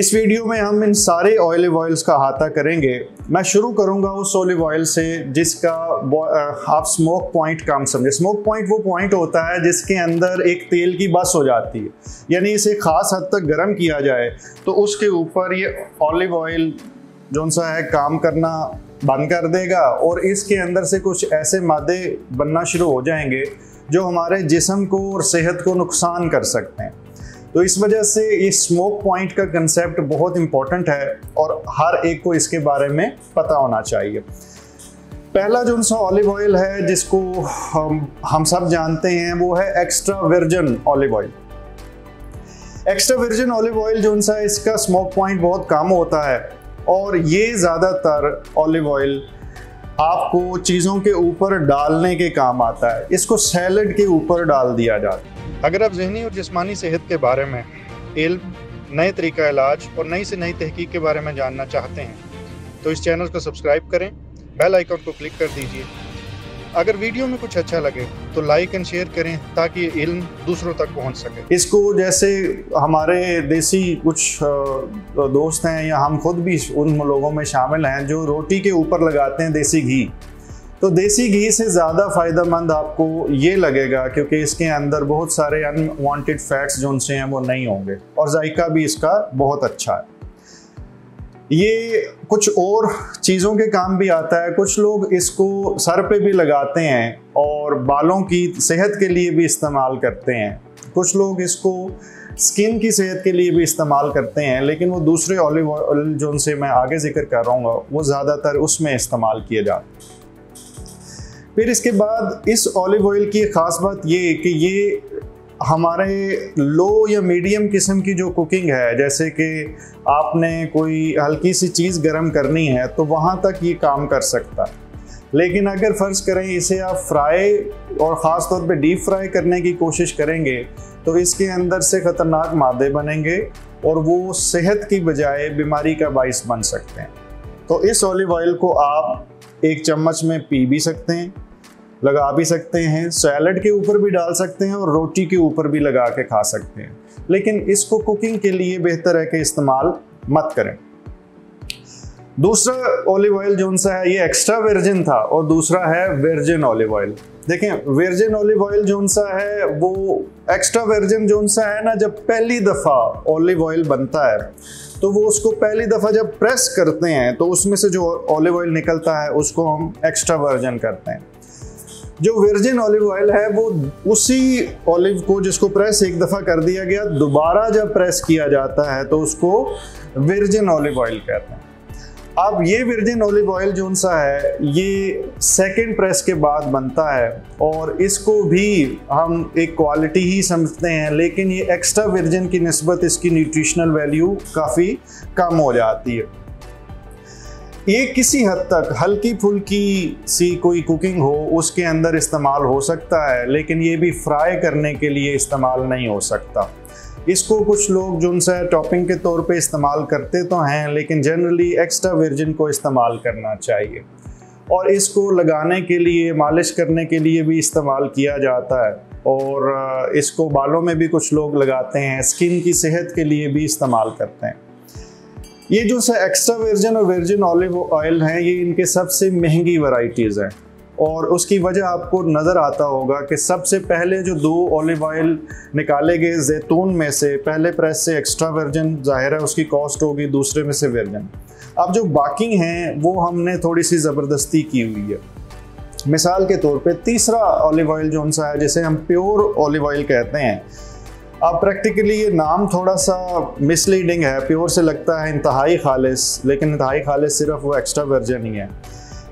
इस वीडियो में हम इन सारे ऑलिव ऑयल्स का अहाता करेंगे। मैं शुरू करूंगा उस ऑलिव ऑयल से जिसका आप स्मोक पॉइंट कम समझे। स्मोक पॉइंट वो पॉइंट होता है जिसके अंदर एक तेल की बस हो जाती है, यानी इसे खास हद तक गर्म किया जाए तो उसके ऊपर ये ऑलिव ऑयल जो सा है काम करना बंद कर देगा और इसके अंदर से कुछ ऐसे मादे बनना शुरू हो जाएंगे जो हमारे जिस्म को और सेहत को नुकसान कर सकते हैं। तो इस वजह से ये स्मोक पॉइंट का कंसेप्ट बहुत इंपॉर्टेंट है और हर एक को इसके बारे में पता होना चाहिए। पहला जो सा ऑलिव ऑयल है जिसको हम सब जानते हैं वो है extra virgin olive oil. Extra virgin olive oil जो सा इसका स्मोक पॉइंट बहुत कम होता है और ये ज़्यादातर ऑलिव ऑयल आपको चीज़ों के ऊपर डालने के काम आता है। इसको सैलड के ऊपर डाल दिया जाता है। अगर आप ज़हनी और जिस्मानी सेहत के बारे में इल्म, नए तरीका इलाज और नई से नई तहकीक के बारे में जानना चाहते हैं तो इस चैनल को सब्सक्राइब करें, बेल आइकन को क्लिक कर दीजिए। अगर वीडियो में कुछ अच्छा लगे तो लाइक एंड शेयर करें ताकि ये इल्म दूसरों तक पहुंच सके। इसको जैसे हमारे देसी कुछ दोस्त हैं या हम खुद भी उन लोगों में शामिल हैं जो रोटी के ऊपर लगाते हैं देसी घी। तो देसी घी से ज़्यादा फ़ायदेमंद आपको ये लगेगा क्योंकि इसके अंदर बहुत सारे अनवांटेड फैट्स जो उनसे हैं वो नहीं होंगे और जायका भी इसका बहुत अच्छा है। ये कुछ और चीज़ों के काम भी आता है। कुछ लोग इसको सर पे भी लगाते हैं और बालों की सेहत के लिए भी इस्तेमाल करते हैं। कुछ लोग इसको स्किन की सेहत के लिए भी इस्तेमाल करते हैं, लेकिन वो दूसरे ऑलिव ऑयल जो उनसे मैं आगे जिक्र कर रहा हूँ वो ज़्यादातर उसमें इस्तेमाल किए जाते हैं। फिर इसके बाद इस ऑलिव ऑयल की ख़ास बात ये कि ये हमारे लो या मीडियम किस्म की जो कुकिंग है, जैसे कि आपने कोई हल्की सी चीज़ गर्म करनी है तो वहाँ तक ये काम कर सकता है। लेकिन अगर फ़र्ज़ करें इसे आप फ्राई और ख़ास तौर पे डीप फ्राई करने की कोशिश करेंगे तो इसके अंदर से ख़तरनाक मादे बनेंगे और वो सेहत की बजाय बीमारी का बाइस बन सकते हैं। तो इस ऑलिव ऑयल को आप एक चम्मच में पी भी सकते हैं, लगा भी सकते हैं, सैलड के ऊपर भी डाल सकते हैं और रोटी के ऊपर भी लगा के खा सकते हैं। लेकिन इसको कुकिंग के लिए बेहतर है कि इस्तेमाल मत करें। दूसरा ऑलिव ऑयल जो सा है ये एक्स्ट्रा वर्जिन था और दूसरा है वर्जिन ऑलिव ऑयल। देखें, वर्जिन ऑलिव ऑयल जो सा है वो एक्स्ट्रा वर्जिन जो सा है ना, जब पहली दफ़ा ऑलिव ऑयल बनता है तो वो उसको पहली दफ़ा जब प्रेस करते हैं तो उसमें से जो ऑलिव ऑयल निकलता है उसको हम एक्स्ट्रा वर्जिन करते हैं। जो वर्जिन ऑलिव ऑयल है वो उसी ऑलिव को जिसको प्रेस एक दफ़ा कर दिया गया दोबारा जब प्रेस किया जाता है तो उसको वर्जिन ऑलिव ऑयल कहते हैं। अब ये वर्जिन ऑलिव ऑयल जो सा है ये सेकंड प्रेस के बाद बनता है और इसको भी हम एक क्वालिटी ही समझते हैं, लेकिन ये एक्स्ट्रा वर्जिन की निस्बत इसकी न्यूट्रिशनल वैल्यू काफ़ी कम हो जाती है। ये किसी हद तक हल्की फुल्की सी कोई कुकिंग हो उसके अंदर इस्तेमाल हो सकता है, लेकिन ये भी फ्राई करने के लिए इस्तेमाल नहीं हो सकता। इसको कुछ लोग जो उनसे टॉपिंग के तौर पे इस्तेमाल करते तो हैं, लेकिन जनरली एक्स्ट्रा वर्जिन को इस्तेमाल करना चाहिए। और इसको लगाने के लिए, मालिश करने के लिए भी इस्तेमाल किया जाता है और इसको बालों में भी कुछ लोग लगाते हैं, स्किन की सेहत के लिए भी इस्तेमाल करते हैं। ये जो एक्स्ट्रा वर्जिन और वर्जिन ऑलिव ऑयल हैं ये इनके सबसे महंगी वैरायटीज़ हैं और उसकी वजह आपको नज़र आता होगा कि सबसे पहले जो दो ऑलिव ऑयल निकाले गए जैतून में से, पहले प्रेस से एक्स्ट्रा वर्जिन, जाहिर है उसकी कॉस्ट होगी, दूसरे में से वर्जिन। अब जो बाकी हैं वो हमने थोड़ी सी ज़बरदस्ती की हुई है। मिसाल के तौर पे तीसरा ऑलिव ऑयल जो सा है जिसे हम प्योर ऑलिव ऑयल कहते हैं, अब प्रैक्टिकली ये नाम थोड़ा सा मिसलीडिंग है। प्योर से लगता है इंतहाई खालिस, लेकिन इंतहाई खालिस सिर्फ वो एक्स्ट्रा वर्जिन ही है।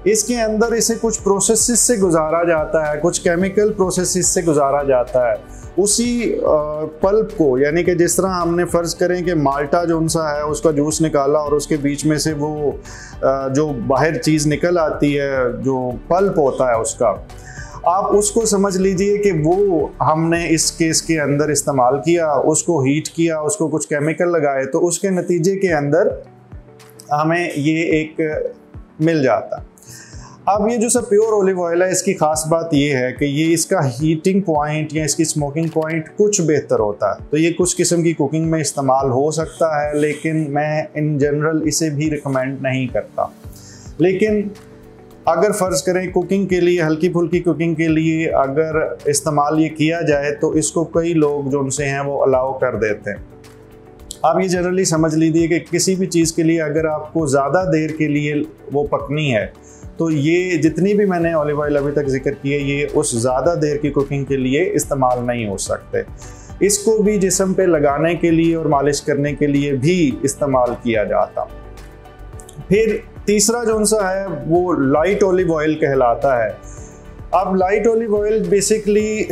इसके अंदर इसे कुछ प्रोसेसेस से गुजारा जाता है, कुछ केमिकल प्रोसेसेस से गुजारा जाता है। उसी पल्प को, यानी कि जिस तरह हमने फ़र्ज़ करें कि माल्टा जो सा है उसका जूस निकाला और उसके बीच में से वो जो बाहर चीज़ निकल आती है जो पल्प होता है उसका, आप उसको समझ लीजिए कि वो हमने इस केस के अंदर इस्तेमाल किया, उसको हीट किया, उसको कुछ केमिकल लगाए तो उसके नतीजे के अंदर हमें ये एक मिल जाता। अब ये जो सब प्योर ऑलिव ऑयल है, इसकी खास बात ये है कि ये इसका हीटिंग पॉइंट या इसकी स्मोकिंग पॉइंट कुछ बेहतर होता है। तो ये कुछ किस्म की कुकिंग में इस्तेमाल हो सकता है, लेकिन मैं इन जनरल इसे भी रिकमेंड नहीं करता। लेकिन अगर फ़र्ज़ करें कुकिंग के लिए, हल्की फुल्की कुकिंग के लिए अगर इस्तेमाल ये किया जाए तो इसको कई लोग जो उनसे हैं वो अलाउ कर देते हैं। आप ये जनरली समझ लीजिए कि किसी भी चीज़ के लिए अगर आपको ज़्यादा देर के लिए वो पकनी है तो ये जितनी भी मैंने ऑलिव ऑयल अभी तक जिक्र किए, ये उस ज़्यादा देर की कुकिंग के लिए इस्तेमाल नहीं हो सकते। इसको भी जिस्म पे लगाने के लिए और मालिश करने के लिए भी इस्तेमाल किया जाता। फिर तीसरा जो सा है वो लाइट ऑलिव ऑयल कहलाता है। अब लाइट ऑलिव ऑयल बेसिकली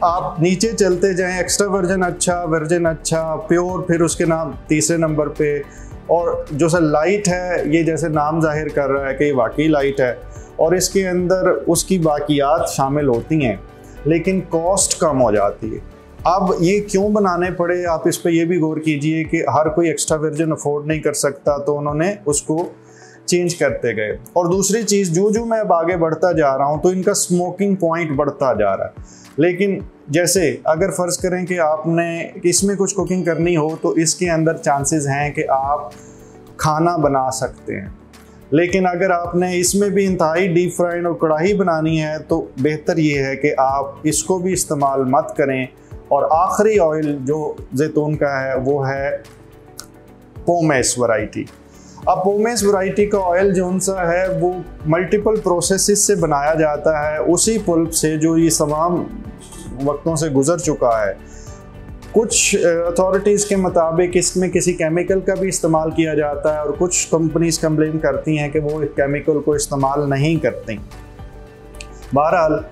आप नीचे चलते जाएं, एक्स्ट्रा वर्जिन अच्छा, प्योर, फिर उसके नाम तीसरे नंबर पे, और जो सा लाइट है ये जैसे नाम जाहिर कर रहा है कि वाकई लाइट है और इसके अंदर उसकी बाकियात शामिल होती हैं, लेकिन कॉस्ट कम हो जाती है। अब ये क्यों बनाने पड़े, आप इस पे ये भी गौर कीजिए कि हर कोई एक्स्ट्रा वर्जिन अफोर्ड नहीं कर सकता, तो उन्होंने उसको चेंज करते गए। और दूसरी चीज़, जो मैं अब आगे बढ़ता जा रहा हूँ तो इनका स्मोकिंग पॉइंट बढ़ता जा रहा है। लेकिन जैसे अगर फ़र्ज़ करें कि आपने इसमें कुछ कुकिंग करनी हो तो इसके अंदर चांसेस हैं कि आप खाना बना सकते हैं, लेकिन अगर आपने इसमें भी इंतहाई डीप फ्राइड और कढ़ाई बनानी है तो बेहतर ये है कि आप इसको भी इस्तेमाल मत करें। और आखिरी ऑयल जो जैतून का है वो है पोमेस वैरायटी। अब पोमेस वैरायटी का ऑयल जो सा है वो मल्टीपल प्रोसेसेस से बनाया जाता है, उसी पल्प से जो ये तमाम वक्तों से गुजर चुका है। कुछ अथॉरिटीज़ के मुताबिक इसमें किसी केमिकल का भी इस्तेमाल किया जाता है और कुछ कंपनीज कंप्लेन करती हैं कि वो केमिकल को इस्तेमाल नहीं करती। बहरहाल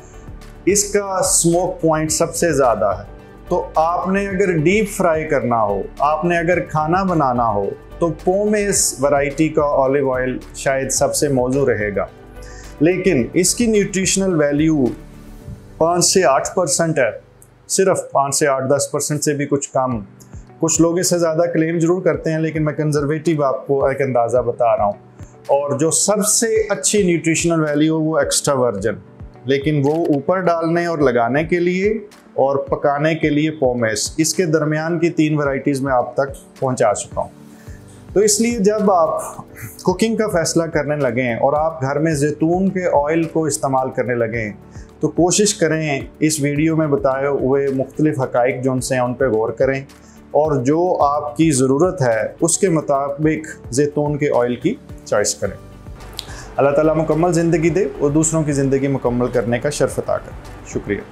इसका स्मोक पॉइंट सबसे ज़्यादा है। तो आपने अगर डीप फ्राई करना हो, आपने अगर खाना बनाना हो, तो पोमेस वैरायटी का ऑलिव ऑयल शायद सबसे मौजू रहेगा। लेकिन इसकी न्यूट्रिशनल वैल्यू 5 से 8% है, सिर्फ 5 से 8-10% से भी कुछ कम। कुछ लोग इससे ज़्यादा क्लेम ज़रूर करते हैं, लेकिन मैं कंजर्वेटिव आपको एक अंदाज़ा बता रहा हूँ। और जो सबसे अच्छी न्यूट्रिशनल वैल्यू वो एक्स्ट्रा वर्जिन, लेकिन वो ऊपर डालने और लगाने के लिए और पकाने के लिए पोमेस, इसके दरमियान की 3 वैरायटीज़ में आप तक पहुँचा चुका हूँ। तो इसलिए जब आप कुकिंग का फ़ैसला करने लगें और आप घर में जैतून के ऑयल को इस्तेमाल करने लगें तो कोशिश करें इस वीडियो में बताए हुए मुख्तलिफ हक़ाइक़ जो उनसे हैं उन पर गौर करें और जो आपकी ज़रूरत है उसके मुताबिक जैतून के ऑयल की चॉइस करें। अल्लाह ताला मुकम्मल ज़िंदगी दे और दूसरों की ज़िंदगी मुकम्मल करने का शर्फ अता करे। शुक्रिया।